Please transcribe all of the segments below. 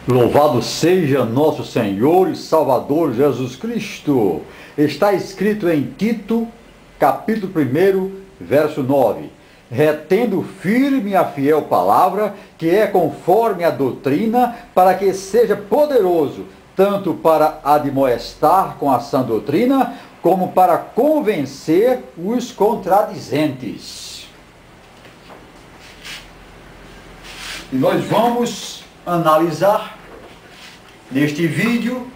Louvado seja nosso Senhor e Salvador Jesus Cristo. Está escrito em Tito, capítulo 1, verso 9. Retendo firme a fiel palavra, que é conforme a doutrina, para que seja poderoso, tanto para admoestar com a sã doutrina, como para convencer os contradizentes. E nós vamos analisar neste vídeo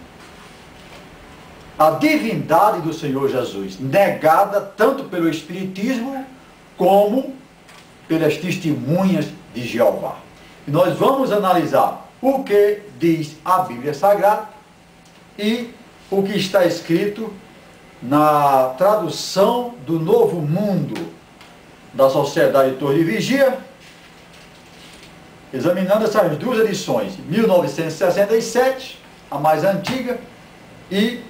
a divindade do Senhor Jesus, negada tanto pelo Espiritismo como pelas testemunhas de Jeová. E nós vamos analisar o que diz a Bíblia Sagrada e o que está escrito na tradução do Novo Mundo da Sociedade Torre de Vigia, examinando essas duas edições, 1967, a mais antiga, e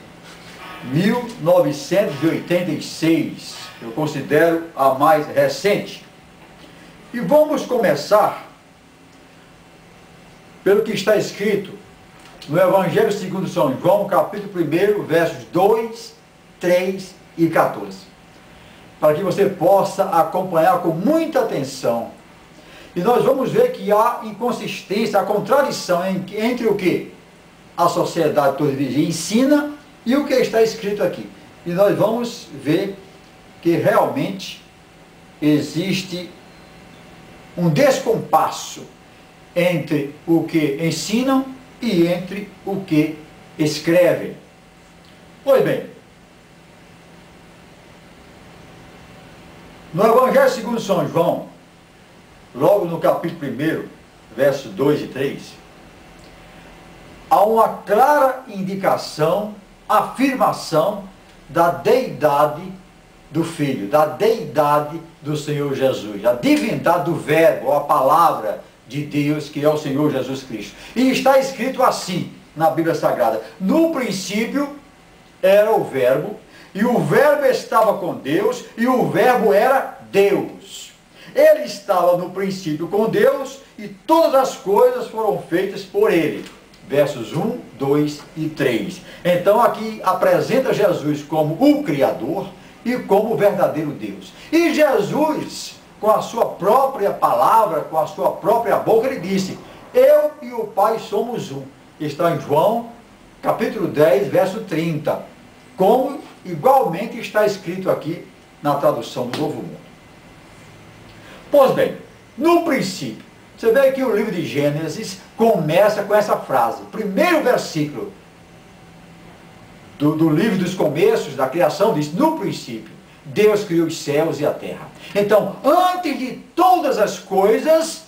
1986, eu considero a mais recente. E vamos começar pelo que está escrito no Evangelho segundo São João, capítulo 1, versos 2, 3 e 14, para que você possa acompanhar com muita atenção. E nós vamos ver que há inconsistência, há contradição entre o que a Sociedade Torre de Vigia ensina e o que está escrito aqui. E nós vamos ver que realmente existe um descompasso entre o que ensinam e entre o que escrevem. Pois bem, no Evangelho segundo São João, logo no capítulo 1, versos 2 e 3, há uma clara indicação, afirmação da deidade do Filho, da deidade do Senhor Jesus, a divindade do Verbo, a palavra de Deus, que é o Senhor Jesus Cristo. E está escrito assim na Bíblia Sagrada: no princípio era o Verbo, e o Verbo estava com Deus, e o Verbo era Deus. Ele estava no princípio com Deus, e todas as coisas foram feitas por ele. Versos 1, 2 e 3. Então aqui apresenta Jesus como o Criador e como o verdadeiro Deus. E Jesus, com a sua própria palavra, com a sua própria boca, ele disse: eu e o Pai somos um. Está em João, capítulo 10, verso 30. Como igualmente está escrito aqui na tradução do Novo Mundo. Pois bem, no princípio, você vê que o livro de Gênesis começa com essa frase. O primeiro versículo do livro dos começos, da criação, diz: no princípio, Deus criou os céus e a terra. Então, antes de todas as coisas,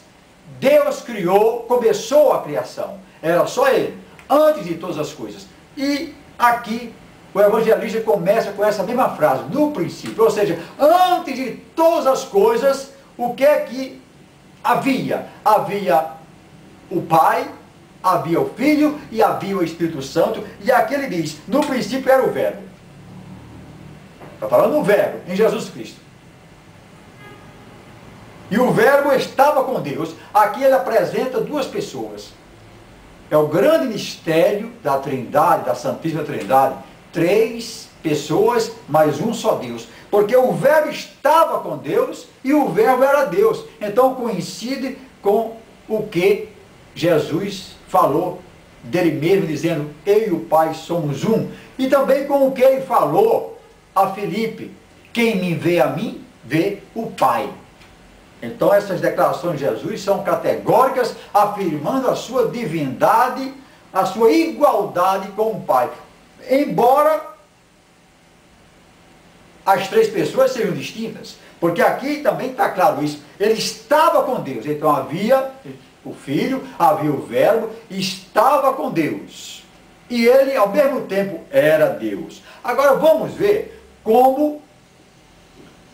Deus criou, começou a criação. Era só Ele, antes de todas as coisas. E aqui, o evangelista começa com essa mesma frase, no princípio. Ou seja, antes de todas as coisas, o que é que havia? Havia o Pai, havia o Filho e havia o Espírito Santo. E aqui ele diz: no princípio era o Verbo. Está falando do Verbo, em Jesus Cristo. E o Verbo estava com Deus. Aqui ele apresenta duas pessoas. É o grande mistério da Trindade, da Santíssima Trindade. Três pessoas, mas um só Deus. Porque o Verbo estava com Deus e o Verbo era Deus. Então coincide com o que Jesus falou dele mesmo, dizendo: eu e o Pai somos um. E também com o que ele falou a Filipe: quem me vê a mim, vê o Pai. Então essas declarações de Jesus são categóricas, afirmando a sua divindade, a sua igualdade com o Pai. Embora as três pessoas sejam distintas, porque aqui também está claro isso. Ele estava com Deus, então havia o Filho, havia o Verbo, estava com Deus. E ele, ao mesmo tempo, era Deus. Agora vamos ver como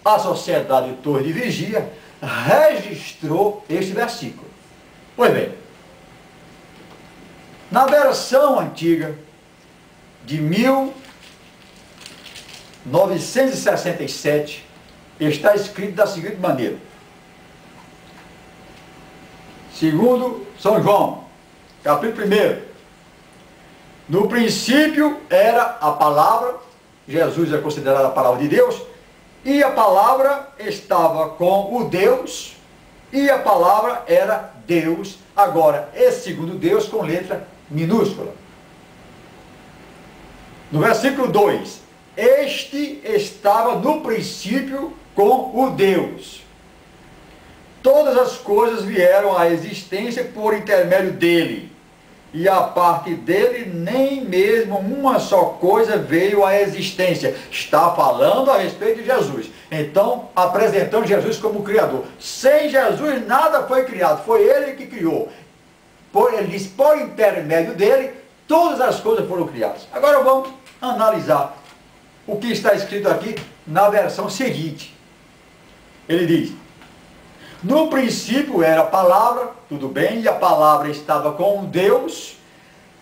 a Sociedade Torre de Vigia registrou este versículo. Pois bem, na versão antiga de 1967, está escrito da seguinte maneira: segundo São João, capítulo 1. No princípio era a palavra, Jesus é considerado a palavra de Deus, e a palavra estava com o Deus, e a palavra era Deus. Agora, esse segundo Deus com letra minúscula. No versículo 2, este estava no princípio com o Deus. Todas as coisas vieram à existência por intermédio dele, e a parte dele nem mesmo uma só coisa veio à existência. Está falando a respeito de Jesus. Então, apresentando Jesus como Criador. Sem Jesus nada foi criado, foi ele que criou. Ele diz, por intermédio dele, todas as coisas foram criadas. Agora vamos analisar o que está escrito aqui na versão seguinte. Ele diz, no princípio era a palavra, tudo bem, e a palavra estava com Deus,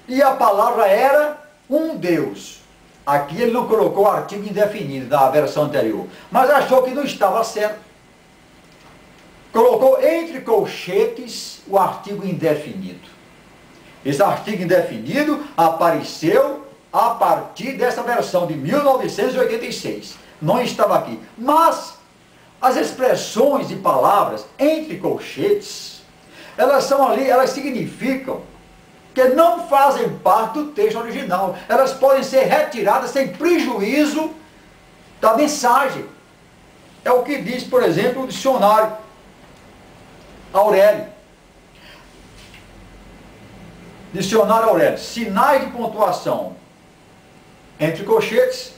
e a palavra era um Deus. Aqui ele não colocou artigo indefinido na versão anterior, mas achou que não estava certo. Colocou entre colchetes o artigo indefinido. Esse artigo indefinido apareceu a partir dessa versão de 1986. Não estava aqui. Mas as expressões e palavras entre colchetes, elas são ali, elas significam que não fazem parte do texto original. Elas podem ser retiradas sem prejuízo da mensagem. É o que diz, por exemplo, o dicionário Aurélio. Dicionário Aurélio. Sinais de pontuação entre colchetes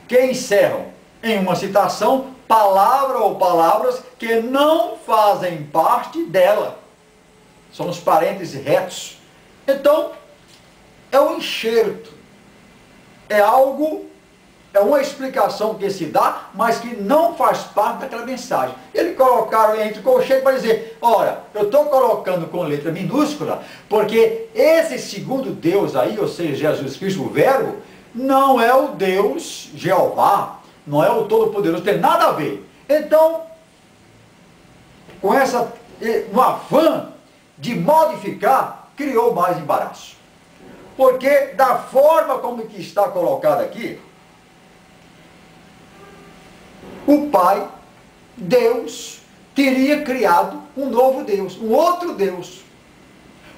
que encerram em uma citação palavra ou palavras que não fazem parte dela. São os parênteses retos. Então, é um enxerto. É algo, é uma explicação que se dá, mas que não faz parte daquela mensagem. Eles colocaram entre colchetes para dizer, ora, eu estou colocando com letra minúscula, porque esse segundo Deus aí, ou seja, Jesus Cristo, o Verbo, não é o Deus Jeová, não é o Todo-Poderoso, tem nada a ver. Então, com no afã de modificar, criou mais embaraço. Porque da forma como que está colocado aqui, o Pai, Deus, teria criado um novo Deus, um outro Deus,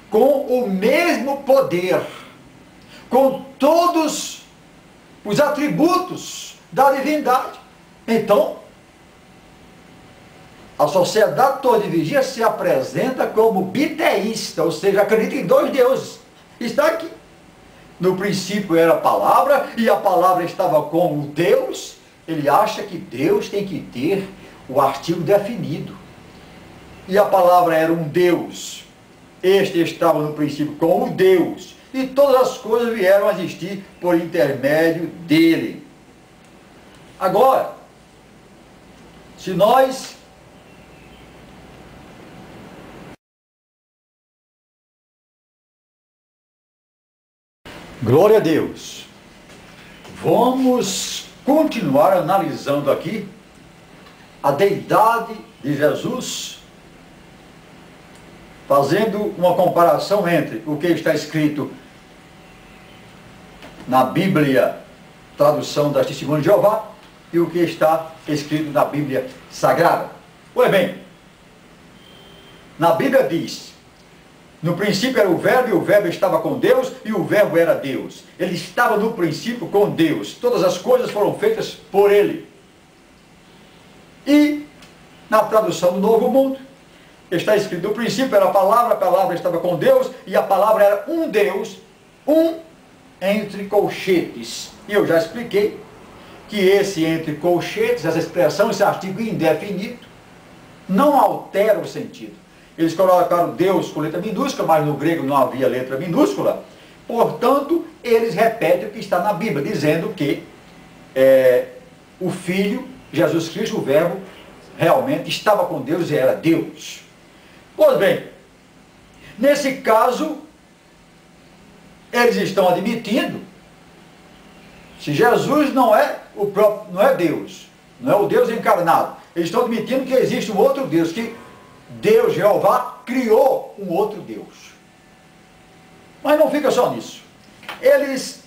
com o mesmo poder, com todos os atributos da divindade. Então, a sociedade toda de vigia se apresenta como biteísta, ou seja, acredita em dois deuses. Está aqui. No princípio era a palavra, e a palavra estava com o Deus. Ele acha que Deus tem que ter o artigo definido. E a palavra era um Deus. Este estava no princípio com o Deus. E todas as coisas vieram a existir por intermédio dele. Agora, se nós glória a Deus. Vamos continuar analisando aqui a deidade de Jesus, fazendo uma comparação entre o que está escrito na Bíblia, tradução das Testemunhas de Jeová, e o que está escrito na Bíblia Sagrada. Pois bem, na Bíblia diz, no princípio era o Verbo, e o Verbo estava com Deus, e o Verbo era Deus. Ele estava no princípio com Deus. Todas as coisas foram feitas por Ele. E, na tradução do Novo Mundo, está escrito, no princípio era a palavra estava com Deus, e a palavra era um Deus, um entre colchetes. E eu já expliquei que esse entre colchetes, essa expressão, esse artigo indefinido, não altera o sentido. Eles colocaram Deus com letra minúscula, mas no grego não havia letra minúscula. Portanto, eles repetem o que está na Bíblia, dizendo que o Filho, Jesus Cristo, o Verbo, realmente estava com Deus e era Deus. Pois bem, nesse caso, eles estão admitindo, se Jesus não é o próprio, não é Deus, não é o Deus encarnado, eles estão admitindo que existe um outro Deus, que Deus, Jeová, criou um outro Deus. Mas não fica só nisso. Eles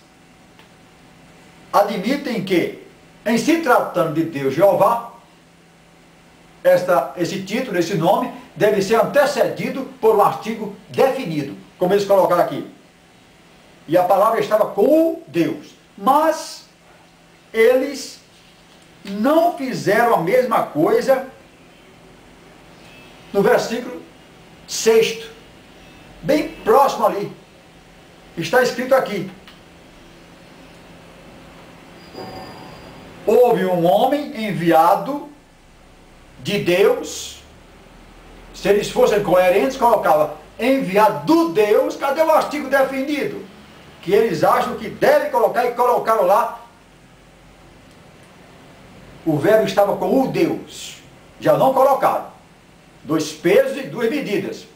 admitem que, em se tratando de Deus Jeová, esse título, esse nome, deve ser antecedido por um artigo definido, como eles colocaram aqui. E a palavra estava com o Deus. Mas eles não fizeram a mesma coisa no versículo 6º, bem próximo ali. Está escrito aqui: houve um homem enviado de Deus. Se eles fossem coerentes, colocava enviado do Deus. Cadê o artigo definido? Que eles acham que deve colocar, e colocaram lá. O verbo estava com o Deus. Já não colocaram. 2 pesos e 2 medidas.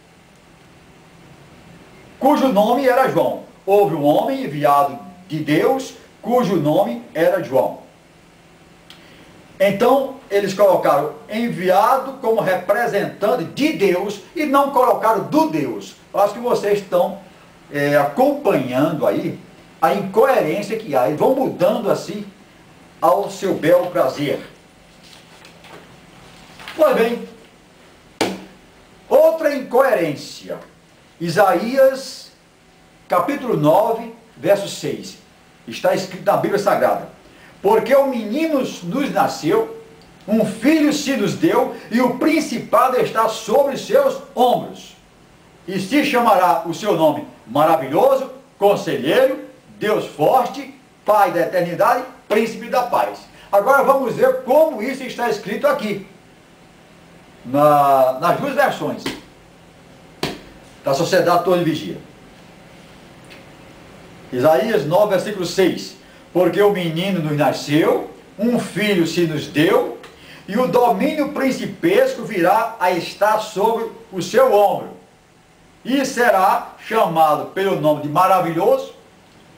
Cujo nome era João. Houve um homem enviado de Deus, cujo nome era João. Então, eles colocaram enviado como representante de Deus e não colocaram do Deus. Eu acho que vocês estão acompanhando aí a incoerência que há. E vão mudando assim ao seu belo prazer. Pois bem, outra incoerência. Isaías, capítulo 9, verso 6. Está escrito na Bíblia Sagrada: porque o menino nos nasceu, um filho se nos deu, e o principado está sobre seus ombros. E se chamará o seu nome Maravilhoso, Conselheiro, Deus Forte, Pai da Eternidade, Príncipe da Paz. Agora vamos ver como isso está escrito aqui, nas duas versões da Sociedade Torre de Vigia. Isaías 9, versículo 6. Porque o menino nos nasceu, um filho se nos deu, e o domínio principesco virá a estar sobre o seu ombro. E será chamado pelo nome de Maravilhoso,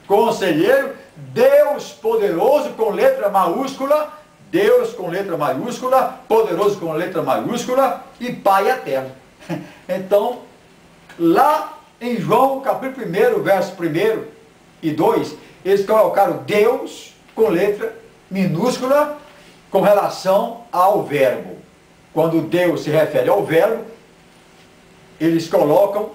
Conselheiro, Deus Poderoso com letra maiúscula, Deus com letra maiúscula, Poderoso com letra maiúscula e Pai Eterno. Então, lá em João, capítulo 1, verso 1 e 2, eles colocaram Deus com letra minúscula com relação ao verbo. Quando Deus se refere ao verbo, eles colocam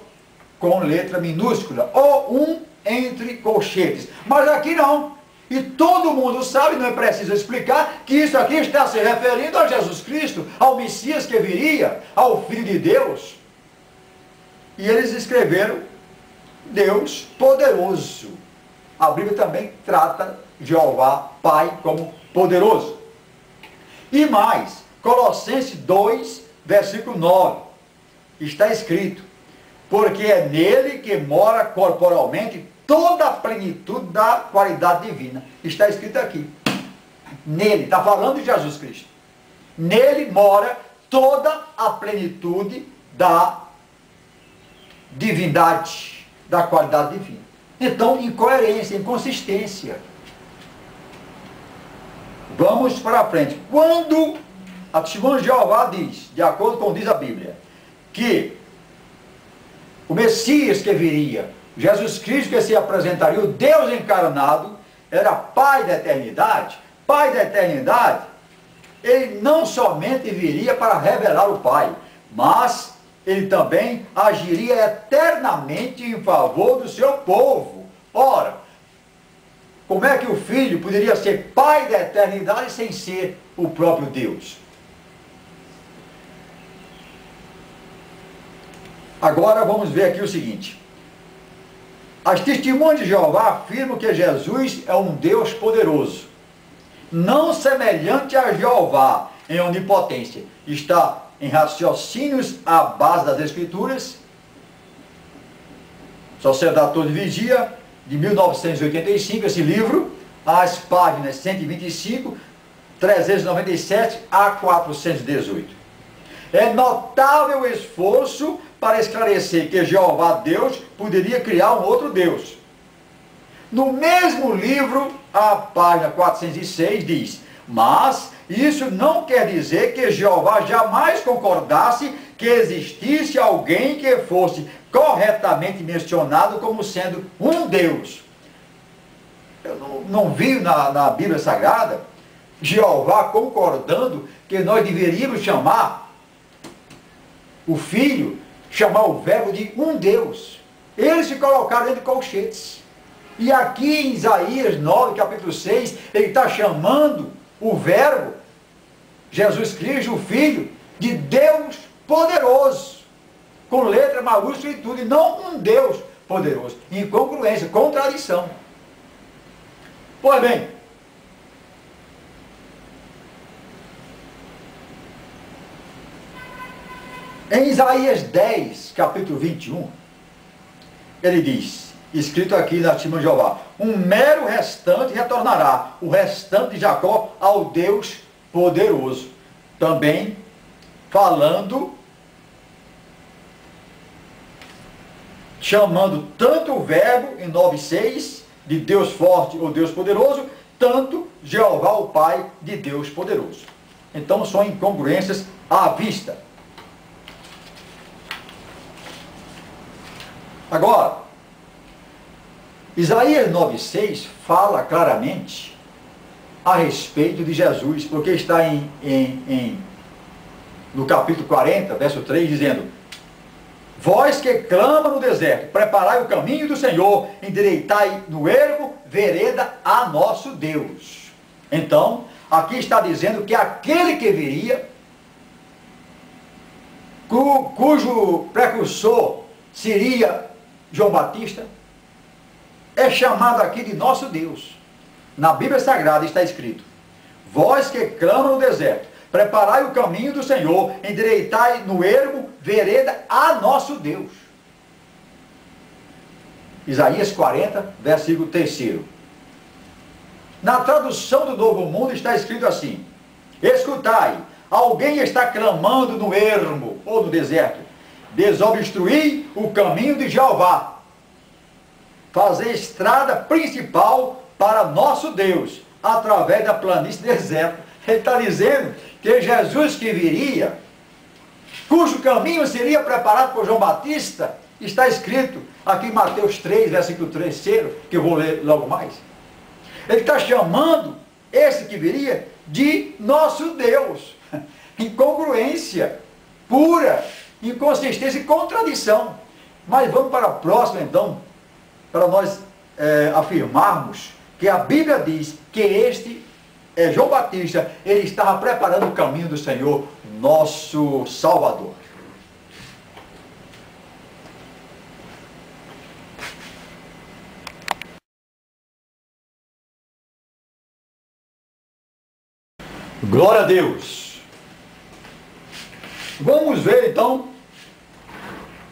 com letra minúscula, ou um entre colchetes. Mas aqui não. E todo mundo sabe, não é preciso explicar, que isso aqui está se referindo a Jesus Cristo, ao Messias que viria, ao Filho de Deus. E eles escreveram Deus Poderoso. A Bíblia também trata Jeová Pai como poderoso. E mais, Colossenses 2, versículo 9, está escrito: porque é nele que mora corporalmente toda a plenitude da qualidade divina. Está escrito aqui. Nele, está falando de Jesus Cristo. Nele mora toda a plenitude da divindade, da qualidade divina. Então, incoerência, inconsistência. Vamos para frente. Quando a testemunha de Jeová diz, de acordo com diz a Bíblia, que o Messias que viria, Jesus Cristo que se apresentaria, o Deus encarnado, era Pai da eternidade, ele não somente viria para revelar o Pai, mas ele também agiria eternamente em favor do seu povo. Ora, como é que o Filho poderia ser Pai da eternidade sem ser o próprio Deus? Agora vamos ver aqui o seguinte. As testemunhas de Jeová afirmam que Jesus é um Deus poderoso, não semelhante a Jeová em onipotência. Está em Raciocínios à base das Escrituras, Sociedade Torre de Vigia, de 1985, esse livro, as páginas 125, 397 a 418. É notável o esforço para esclarecer que Jeová Deus poderia criar um outro Deus. No mesmo livro, a página 406 diz: mas isso não quer dizer que Jeová jamais concordasse que existisse alguém que fosse corretamente mencionado como sendo um Deus. Eu não vi na Bíblia Sagrada Jeová concordando que nós deveríamos chamar o Filho, chamar o Verbo de um Deus. Eles se colocaram dentro de colchetes. E aqui em Isaías 9, capítulo 6, ele está chamando o Verbo, Jesus Cristo, o Filho, de Deus poderoso, com letra maiúscula e tudo, e não um Deus poderoso. Incongruência, contradição. Pois bem, em Isaías 10, capítulo 21, ele diz, escrito aqui na Testament de Jeová, um mero restante retornará, o restante de Jacó ao Deus poderoso. Também falando, chamando tanto o Verbo, em 9,6, de Deus forte ou Deus poderoso, tanto Jeová o Pai de Deus poderoso. Então são incongruências à vista. Agora, Isaías 9,6 fala claramente a respeito de Jesus, porque está no capítulo 40, verso 3, dizendo: vós que clama no deserto, preparai o caminho do Senhor, endireitai no ermo vereda a nosso Deus. Então, aqui está dizendo que aquele que viria, cujo precursor seria João Batista, é chamado aqui de nosso Deus. Na Bíblia Sagrada está escrito: vós que clamam no deserto, preparai o caminho do Senhor, endireitai no ermo vereda a nosso Deus. Isaías 40, versículo 3. Na tradução do Novo Mundo está escrito assim: escutai, alguém está clamando no ermo ou no deserto, desobstruí o caminho de Jeová, fazer estrada principal para nosso Deus, através da planície deserta. Ele está dizendo que Jesus que viria, cujo caminho seria preparado por João Batista, está escrito aqui em Mateus 3, versículo 3, que eu vou ler logo mais. Ele está chamando esse que viria de nosso Deus. Incongruência pura, inconsistência e contradição. Mas vamos para a próxima então, para nós afirmarmos que a Bíblia diz que este João Batista, ele estava preparando o caminho do Senhor, nosso Salvador. Glória a Deus. Vamos ver então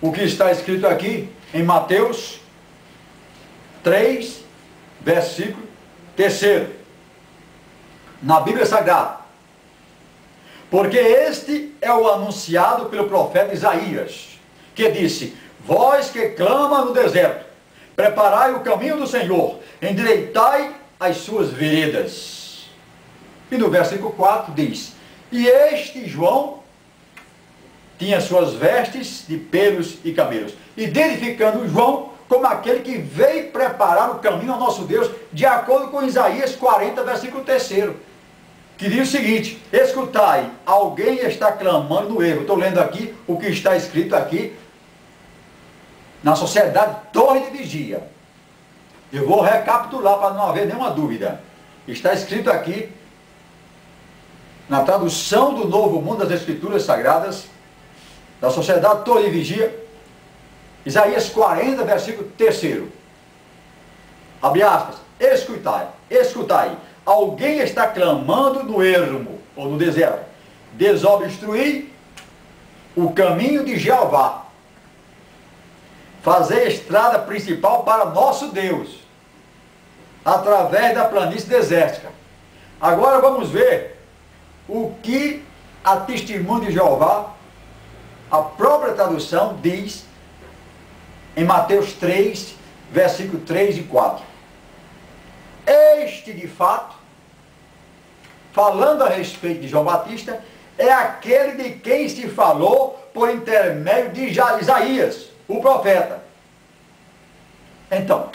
o que está escrito aqui em Mateus 3, versículo 3, na Bíblia Sagrada. Porque este é o anunciado pelo profeta Isaías, que disse: vós que clama no deserto, preparai o caminho do Senhor, endireitai as suas veredas. E no versículo 4 diz: e este João tinha suas vestes de pelos e camelos, identificando João como aquele que veio preparar o caminho ao nosso Deus, de acordo com Isaías 40, versículo 3, que diz o seguinte: escutai, alguém está clamando no erro. Estou lendo aqui o que está escrito aqui na Sociedade Torre de Vigia. Eu vou recapitular para não haver nenhuma dúvida. Está escrito aqui na tradução do Novo Mundo das Escrituras Sagradas, da Sociedade Torre de Vigia, Isaías 40, versículo 3. Abre aspas: escutai, escutai, alguém está clamando no ermo, ou no deserto, desobstruir o caminho de Jeová, fazer estrada principal para nosso Deus, através da planície desértica. Agora vamos ver o que a Testemunha de Jeová, a própria tradução, diz em Mateus 3, versículo 3 e 4. Este, de fato, falando a respeito de João Batista, é aquele de quem se falou por intermédio de Isaías, o profeta. Então,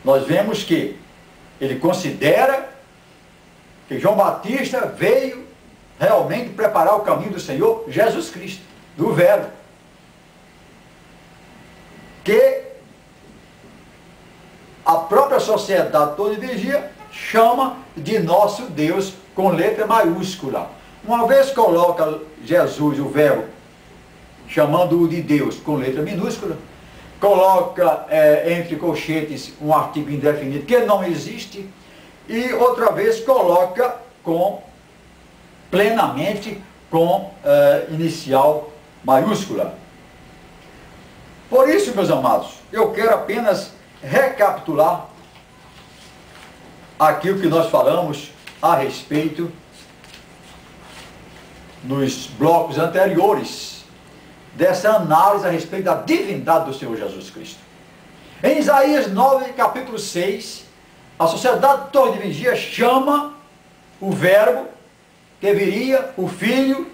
nós vemos que ele considera que João Batista veio realmente preparar o caminho do Senhor Jesus Cristo, do Verbo, que a própria sociedade toda de vigia chama de nosso Deus com letra maiúscula. Uma vez coloca Jesus, o Verbo, chamando-o de Deus com letra minúscula, coloca entre colchetes um artigo indefinido que não existe, e outra vez coloca plenamente com inicial maiúscula. Por isso, meus amados, eu quero apenas recapitular aquilo que nós falamos a respeito nos blocos anteriores dessa análise a respeito da divindade do Senhor Jesus Cristo. Em Isaías 9, capítulo 6, a sociedade toda de vigia chama o Verbo que viria, o Filho,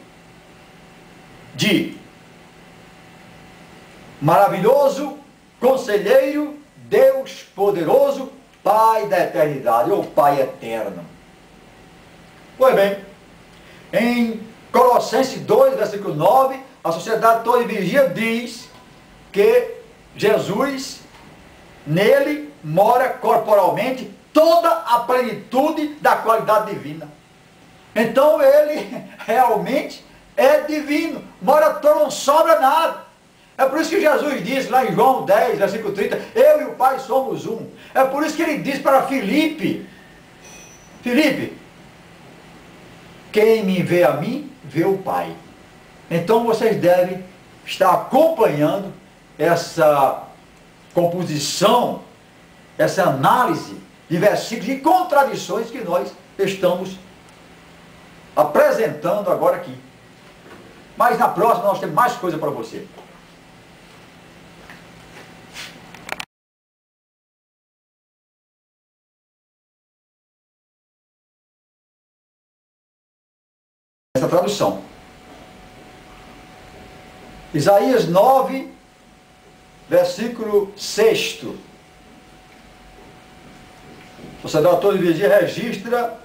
de maravilhoso, conselheiro, Deus poderoso, Pai da eternidade, ou Pai eterno. Pois bem, em Colossenses 2, versículo 9, a sociedade toda de vigia diz que Jesus, nele mora corporalmente toda a plenitude da qualidade divina. Então ele realmente é divino, mora todo, não sobra nada. É por isso que Jesus disse lá em João 10, versículo 30, eu e o Pai somos um. É por isso que ele diz para Filipe, quem me vê a mim, vê o Pai. Então vocês devem estar acompanhando essa composição, essa análise de versículos e contradições que nós estamos apresentando agora aqui. Mas na próxima nós temos mais coisa para você. Essa tradução. Isaías 9, versículo 6. O sacerdote de vigia registra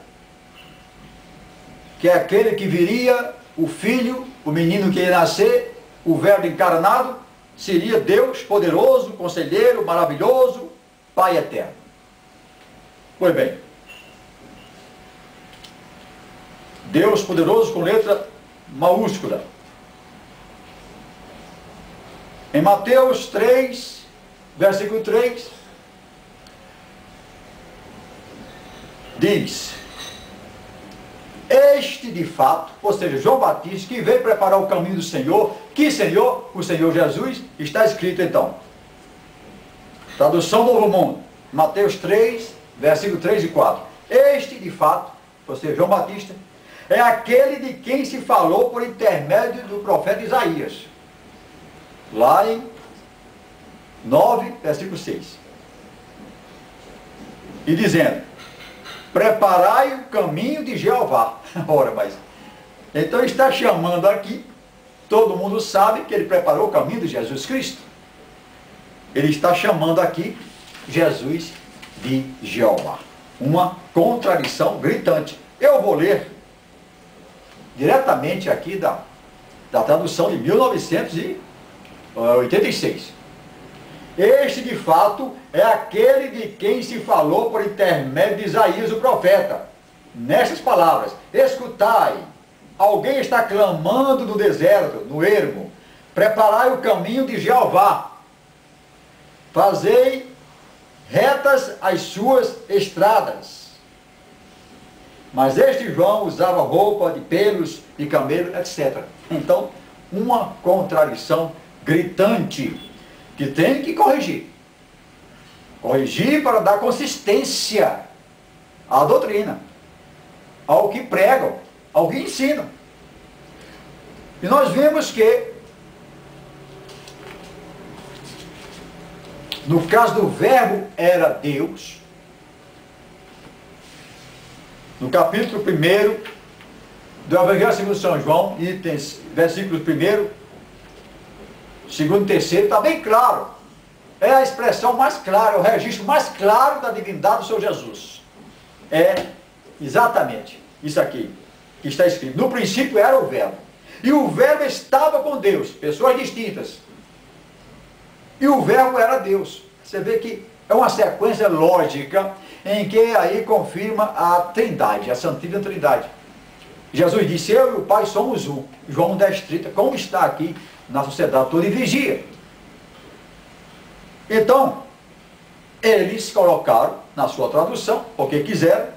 que é aquele que viria, o Filho, o menino que ia nascer, o Verbo encarnado, seria Deus poderoso, conselheiro, maravilhoso, Pai eterno. Pois bem, Deus poderoso com letra maiúscula. Em Mateus 3, versículo 3, diz: este de fato, ou seja, João Batista, que veio preparar o caminho do Senhor, que Senhor, o Senhor Jesus, está escrito então. Tradução Novo Mundo, Mateus 3, versículo 3 e 4. Este de fato, ou seja, João Batista, é aquele de quem se falou por intermédio do profeta Isaías. Lá em 9, versículo 6. E dizendo: preparai o caminho de Jeová. Ora, mas então está chamando aqui, todo mundo sabe que ele preparou o caminho de Jesus Cristo. Ele está chamando aqui Jesus de Jeová. Uma contradição gritante. Eu vou ler diretamente aqui da tradução de 1986. Este, de fato, é aquele de quem se falou por intermédio de Isaías, o profeta. Nestas palavras: escutai, alguém está clamando no deserto, no ermo, preparai o caminho de Jeová, fazei retas as suas estradas. Mas este João usava roupa de pelos de camelo, etc. Então, uma contradição gritante que tem que corrigir. Corrigir para dar consistência à doutrina, ao que pregam, ao que ensinam. E nós vimos que, no caso do Verbo era Deus, no capítulo 1 do Evangelho segundo São João, itens, versículos 1º, 2º e 3º, está bem claro. É a expressão mais clara, o registro mais claro da divindade do Senhor Jesus. É exatamente isso aqui que está escrito. No princípio era o Verbo. E o Verbo estava com Deus, pessoas distintas. E o Verbo era Deus. Você vê que é uma sequência lógica em que aí confirma a Trindade, a Santíssima Trindade. Jesus disse, eu e o Pai somos um. João 10,30, como está aqui na sociedade toda em vigia. Então, eles colocaram na sua tradução, porque quiseram,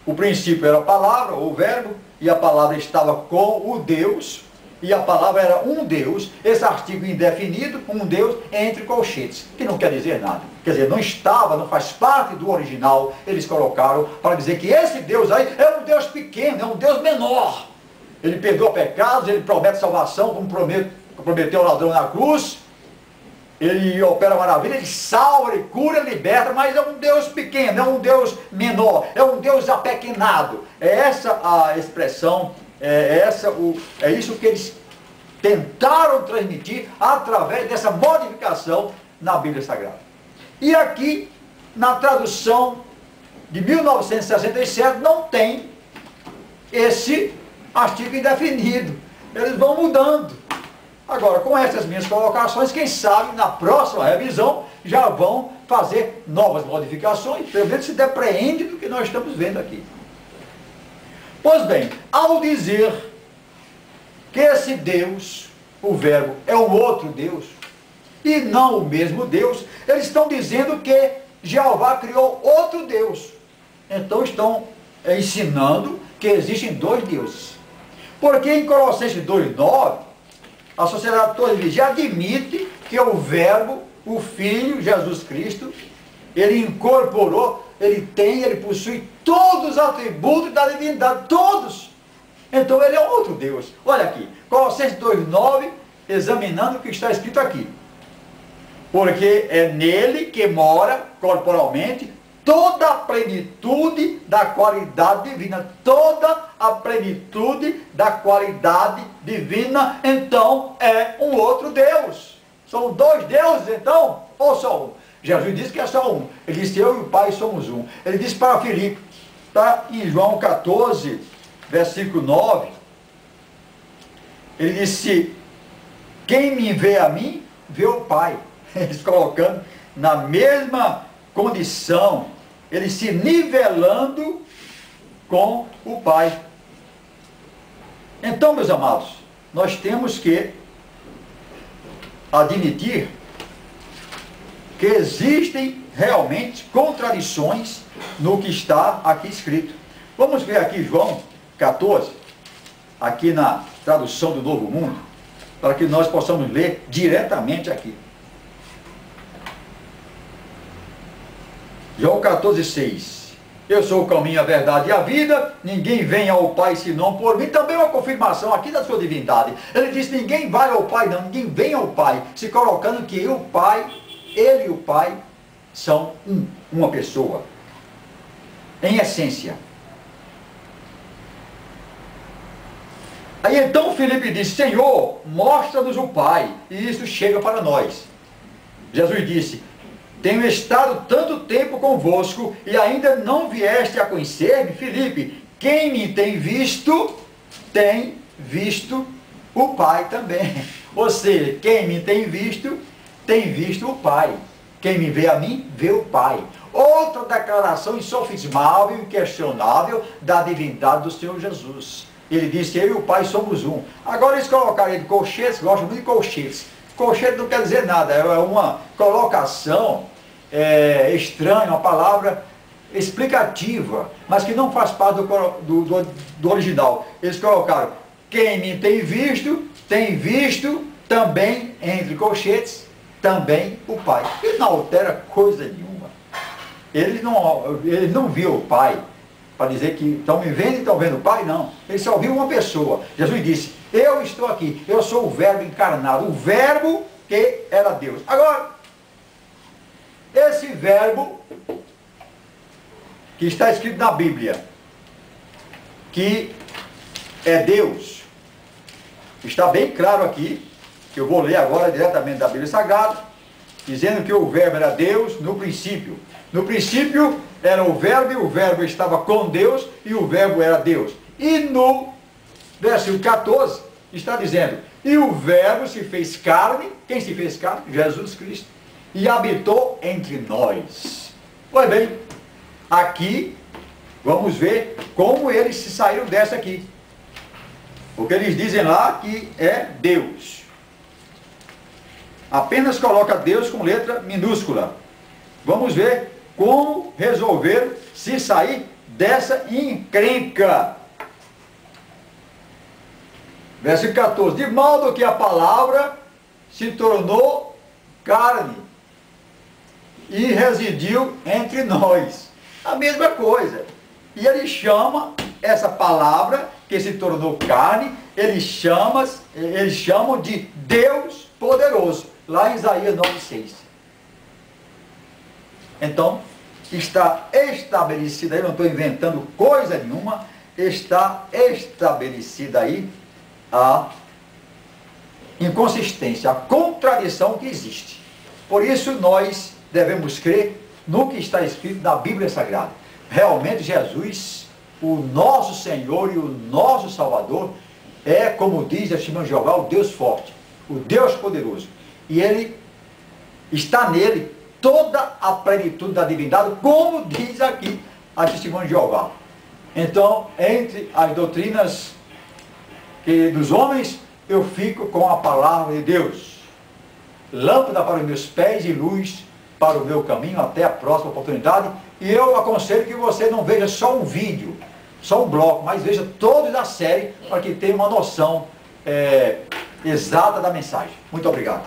o princípio era a palavra, ou o verbo, e a palavra estava com o Deus, e a palavra era um Deus, esse artigo indefinido, um Deus entre colchetes, que não quer dizer nada. Quer dizer, não estava, não faz parte do original, eles colocaram para dizer que esse Deus aí é um Deus pequeno, é um Deus menor. Ele perdoa pecados, ele promete salvação, como prometeu o ladrão na cruz, ele opera maravilha, ele salva, ele cura, ele liberta, mas é um Deus pequeno, é um Deus menor, é um Deus apequenado. É essa a expressão, é isso que eles tentaram transmitir através dessa modificação na Bíblia Sagrada. E aqui, na tradução de 1967, não tem esse artigo indefinido. Eles vão mudando. Agora, com essas minhas colocações, quem sabe na próxima revisão já vão fazer novas modificações, pelo menos se depreende do que nós estamos vendo aqui. Pois bem, ao dizer que esse Deus, o Verbo, é um outro Deus, e não o mesmo Deus, eles estão dizendo que Jeová criou outro Deus. Então estão ensinando que existem dois deuses. Porque em Colossenses 2,9, a sociedade toda já admite que o Verbo, o Filho, Jesus Cristo, ele incorporou, ele possui todos os atributos da divindade, todos. Então ele é outro Deus. Olha aqui, Colossenses 2,9, examinando o que está escrito aqui. Porque é nele que mora corporalmente toda a plenitude da qualidade divina, toda a plenitude da qualidade divina, então é um outro Deus. São dois deuses então, ou só um? Jesus disse que é só um. Ele disse, eu e o Pai somos um. Ele disse para Filipe, está em João 14, versículo 9, ele disse, quem me vê a mim, vê o Pai. Eles colocando na mesma condição, ele se nivelando com o Pai. Então, meus amados, nós temos que admitir que existem realmente contradições no que está aqui escrito. Vamos ver aqui João 14, aqui na tradução do Novo Mundo, para que nós possamos ler diretamente aqui. João 14, 6. Eu sou o caminho, a verdade e a vida, ninguém vem ao Pai senão por mim. Também uma confirmação aqui da sua divindade. Ele diz, ninguém vai ao Pai não, ninguém vem ao Pai, se colocando que o Pai, ele e o Pai são uma pessoa, em essência. Aí então Filipe disse, Senhor, mostra-nos o Pai, e isso chega para nós. Jesus disse, tenho estado tanto tempo convosco e ainda não vieste a conhecer-me, Filipe. Quem me tem visto o Pai também. Ou seja, quem me tem visto o Pai. Quem me vê a mim, vê o Pai. Outra declaração insofismável e inquestionável da divindade do Senhor Jesus. Ele disse, eu e o Pai somos um. Agora eles colocaram ele de colchetes, gostam muito de colchetes. Colchete não quer dizer nada, é uma colocação estranha, uma palavra explicativa, mas que não faz parte do original. Eles colocaram, quem me tem visto também, entre colchetes, também o Pai. E não altera coisa nenhuma. Ele não viu o Pai, para dizer que estão me vendo e estão vendo o Pai, não. Ele só viu uma pessoa. Jesus disse, eu estou aqui, eu sou o Verbo encarnado, o Verbo que era Deus. Agora, esse verbo que está escrito na Bíblia, que é Deus. Está bem claro aqui, que eu vou ler agora diretamente da Bíblia Sagrada, dizendo que o verbo era Deus no princípio. No princípio era o verbo, e o verbo estava com Deus, e o verbo era Deus. E no versículo 14 está dizendo, e o verbo se fez carne. Quem se fez carne? Jesus Cristo. E habitou entre nós. Pois bem, aqui vamos ver como eles se saíram dessa aqui. Porque eles dizem lá que é Deus. Apenas coloca Deus com letra minúscula. Vamos ver como resolver se sair dessa encrenca. Versículo 14. De modo que a palavra se tornou carne e residiu entre nós. A mesma coisa. E ele chama essa palavra que se tornou carne, eles chamam de Deus poderoso. Lá em Isaías 9,6. Então, está estabelecida aí, não estou inventando coisa nenhuma, está estabelecida aí a inconsistência, a contradição que existe. Por isso nós devemos crer no que está escrito na Bíblia Sagrada. Realmente Jesus, o nosso Senhor e o nosso Salvador, é, como diz a Testemunho de Jeová, o Deus forte, o Deus poderoso. E ele está nele toda a plenitude da divindade, como diz aqui a Testemunho de Jeová. Então, entre as doutrinas dos homens, eu fico com a palavra de Deus. Lâmpada para os meus pés e luz para o meu caminho. Até a próxima oportunidade. E eu aconselho que você não veja só um vídeo, só um bloco, mas veja todos a série, para que tenha uma noção exata da mensagem. Muito obrigado.